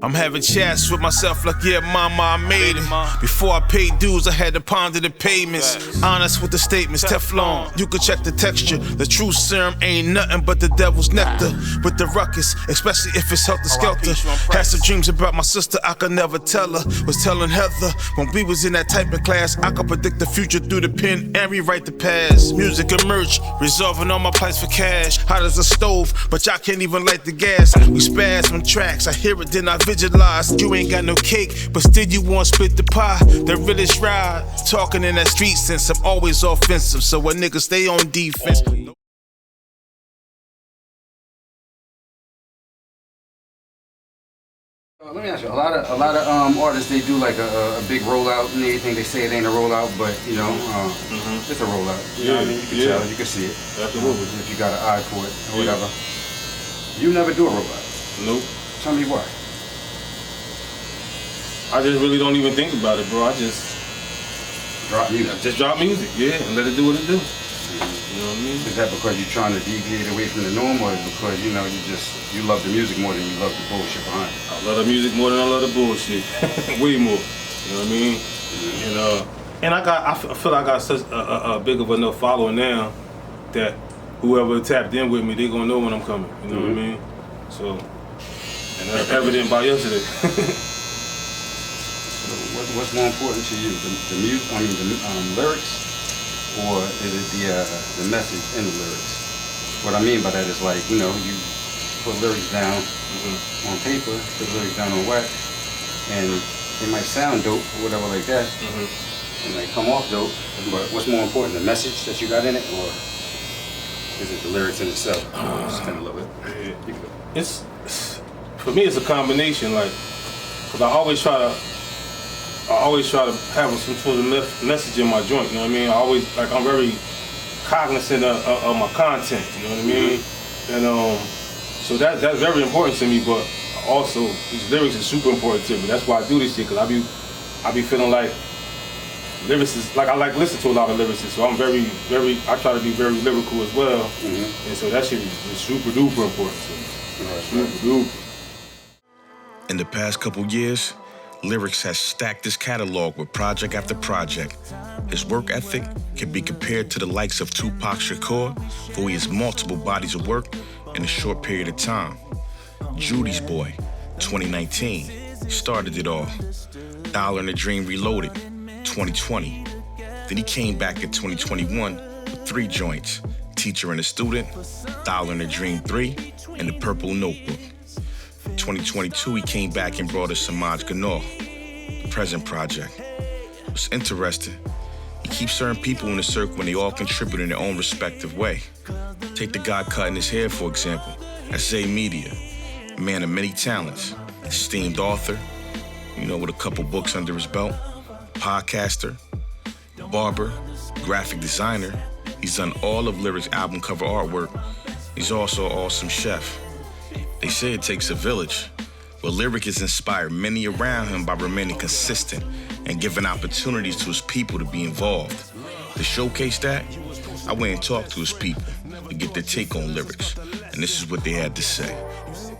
I'm having chats with myself like, yeah, mama, I made it. Before I paid dues, I had to ponder the payments. Honest with the statements, Teflon, you can check the texture. The true serum ain't nothing but the devil's nectar. With the ruckus, especially if it's helter-skelter. Had some dreams about my sister, I could never tell her. Was telling Heather, when we was in that typing class, I could predict the future through the pen and rewrite the past. Music and merch, resolving all my plights for cash. Hot as a stove, but y'all can't even light the gas. We spaz on tracks, I hear it, then I visualize. You ain't got no cake, but still you want split the pie. The realest ride, talking in that street sense. I'm always offensive, so a nigga stay on defense. Let me ask you, a lot of artists, they do like a big rollout and everything. They say it ain't a rollout, but you know, it's a rollout. You know what I mean? You can tell, you can see it. Absolutely. If you got an eye for it or whatever. You never do a rollout. Nope. Tell me why. I just really don't even think about it, bro. I just drop music. Just drop music, yeah, and let it do what it do. You know what I mean? Is that because you're trying to deviate away from the norm, or is it because you know you love the music more than you love the bullshit behind it? I love the music more than I love the bullshit. Way more. You know what I mean? And I feel like I got such a big of enough following now that whoever tapped in with me, they gonna know when I'm coming. You know what I mean? So, and that's evident by yesterday. What's more important to you, the music? I mean, the lyrics, or is it the message in the lyrics? What I mean by that is like, you know, you put lyrics down on paper, put lyrics down on wax, and they might sound dope or whatever like that, and they come off dope. But what's more important, the message that you got in it, or is it the lyrics in itself? Just kind of love it. It's for me, it's a combination. Like, cause I always try to have some sort of message in my joint, you know what I mean? I'm very cognizant of my content, you know what I mean? And so that's very important to me, but also these lyrics are super important to me. That's why I do this shit, cause I be feeling like lyricists, like I like listen to a lot of lyricists, so I'm I try to be very lyrical as well, and so that shit is super duper important to me. Super duper. In the past couple years, Lyrics has stacked his catalog with project after project. His work ethic can be compared to the likes of Tupac Shakur, for he has multiple bodies of work in a short period of time. Judy's Boy, 2019, started it all. Dollar and a Dream Reloaded, 2020. Then he came back in 2021 with 3 joints, Teacher and a Student, Dollar and a Dream 3, and The Purple Notebook. 2022, he came back and brought us Semaj Gnol, the present project. What's interesting, he keeps certain people in the circle and they all contribute in their own respective way. Take the guy cutting his hair, for example. That's Zay Media, a man of many talents, esteemed author, with a couple books under his belt, podcaster, barber, graphic designer. He's done all of Lyric's album cover artwork. He's also an awesome chef. They say it takes a village. Well, Lyric has inspired many around him by remaining consistent and giving opportunities to his people to be involved. To showcase that, I went and talked to his people to get their take on Lyrics, and this is what they had to say.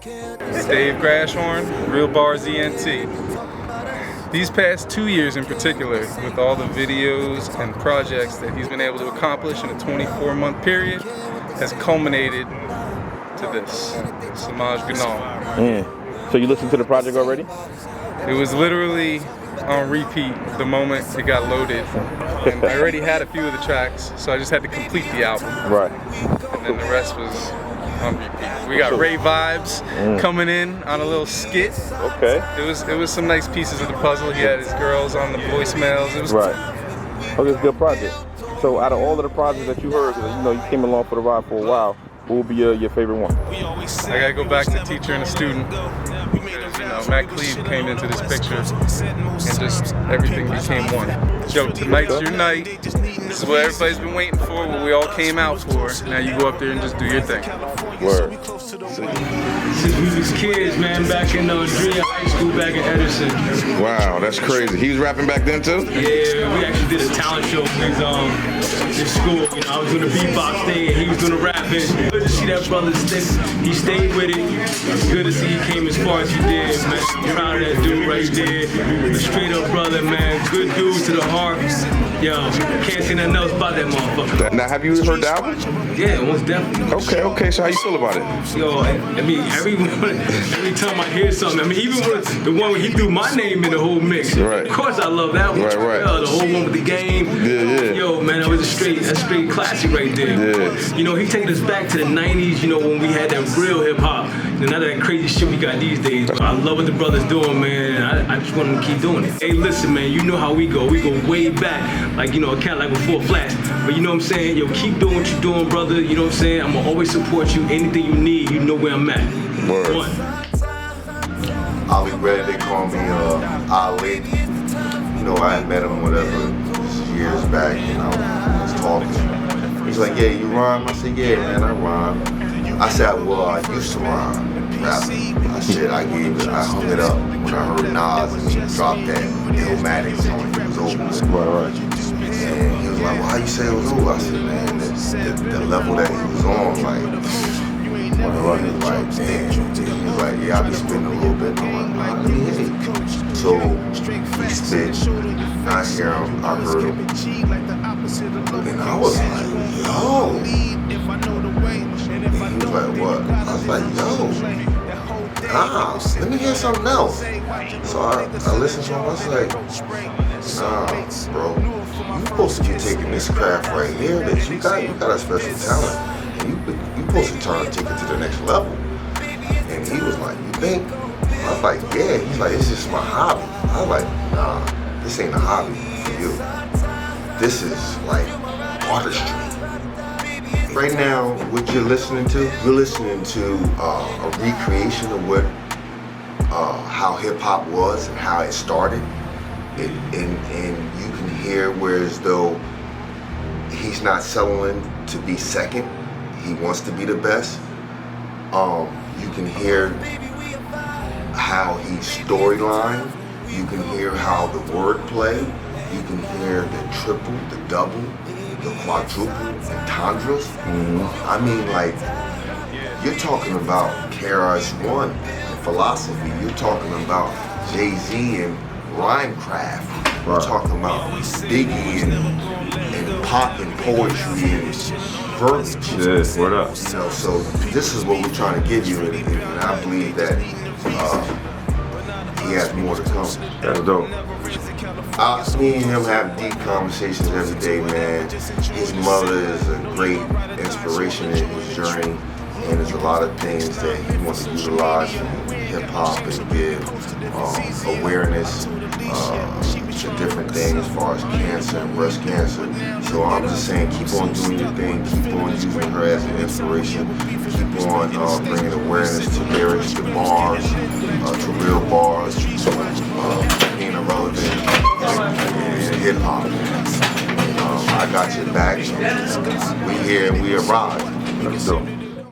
It's Dave Grashorn, Real Bars ENT. These past 2 years in particular, with all the videos and projects that he's been able to accomplish in a 24-month period, has culminated to this, Semaj Gnol. So you listened to the project already? It was literally on repeat the moment it got loaded. And I already had a few of the tracks, so I just had to complete the album. Right. And then the rest was on repeat. We got Ray Vibes coming in on a little skit. Okay. It was some nice pieces of the puzzle. He had his girls on the voicemails. It was right. Okay, it's a good project. So out of all of the projects that you heard, you came along for the ride for a while, what would be your favorite one? I gotta go back to Teacher and a Student, because Matt Cleve came into this picture and just everything became one. Yo, tonight's your night. This is what everybody's been waiting for, what we all came out for. Now you go up there and just do your thing. Word. since we was kids, man, back in junior high school, back in Edison. Wow, that's crazy. He was rapping back then too? Yeah, we actually did a talent show in school. You know, I was doing the beatbox thing, and he was doing the rapping. Good to see that brother he stayed with it. Good to see he came as far as he did, man. I'm proud of that dude right there. A straight up brother, man. Good dude to the heart. Yo, can't say nothing else about that motherfucker. Now, have you heard the album? Yeah, most definitely. Okay, so how you feel about it? Yo, I mean, every time I hear something, I mean, even with the one where he threw my name in the whole mix. Right. Of course I love that one. Right. The whole one with the game. Yeah. Yo, man, that was a straight classic right there. Yeah. You know, he taking us back to the 90s, you know, when we had that real hip hop. None of that crazy shit we got these days. But I love what the brother's doing, man. I just want them to keep doing it. Hey, listen, man, you know how we go. We go way back. Like, you know, a cat like before Flash. But you know what I'm saying? Yo, keep doing what you're doing, brother. You know what I'm saying? I'm gonna always support you. Anything you need, you know where I'm at. Word. One. Ali Red, they call me Ali. You know, I had met him whatever years back, and I was talking. He's like, yeah, you rhyme? I said, yeah, man, I rhyme. I said, well, I used to rhyme. Rap. I said, I hung it up when I heard Nas and he dropped that Illmatic song. It was over. Right. And he was like, well, how you say it was over? I said, man, the level that he was on, like, damn. He was like, yeah, I be spitting a little bit. I'm like, let me hear it. So he spit, I hear him, I heard him. And I was like, yo. And he was like, what? I was like, yo. Let me hear something else. So I listened to him, I was like, nah, bro. You supposed to be taking this craft right here that you got a special talent. And you supposed to take it to the next level. And he was like, you think? I was like, yeah. He's like, it's just my hobby. I was like, nah, this ain't a hobby for you. This is like artistry. Right now, what you're listening to a recreation of how hip hop was and how it started. And you can hear where as though he's not settling to be second. He wants to be the best. You can hear how he's storyline. You can hear how the wordplay. You can hear the triple, the double, the quadruple, entendres. I mean, like, you're talking about KRS-One and philosophy. You're talking about Jay-Z and rhymecraft. You're talking about Biggie and pop and poetry and verbiage. Yeah, what up? You know, so this is what we're trying to give you, and I believe that he has more to come. That's dope. Me and him have deep conversations every day, man. His mother is a great inspiration in his journey, and there's a lot of things that he wants to utilize from hip-hop and give awareness to different things as far as cancer and breast cancer. So I'm just saying, keep on doing your thing, keep on using her as an inspiration, keep on bringing awareness to lyrics, to bars, to real bars, being irrelevant in hip-hop. I got your back. We here and we arrived. That's dope.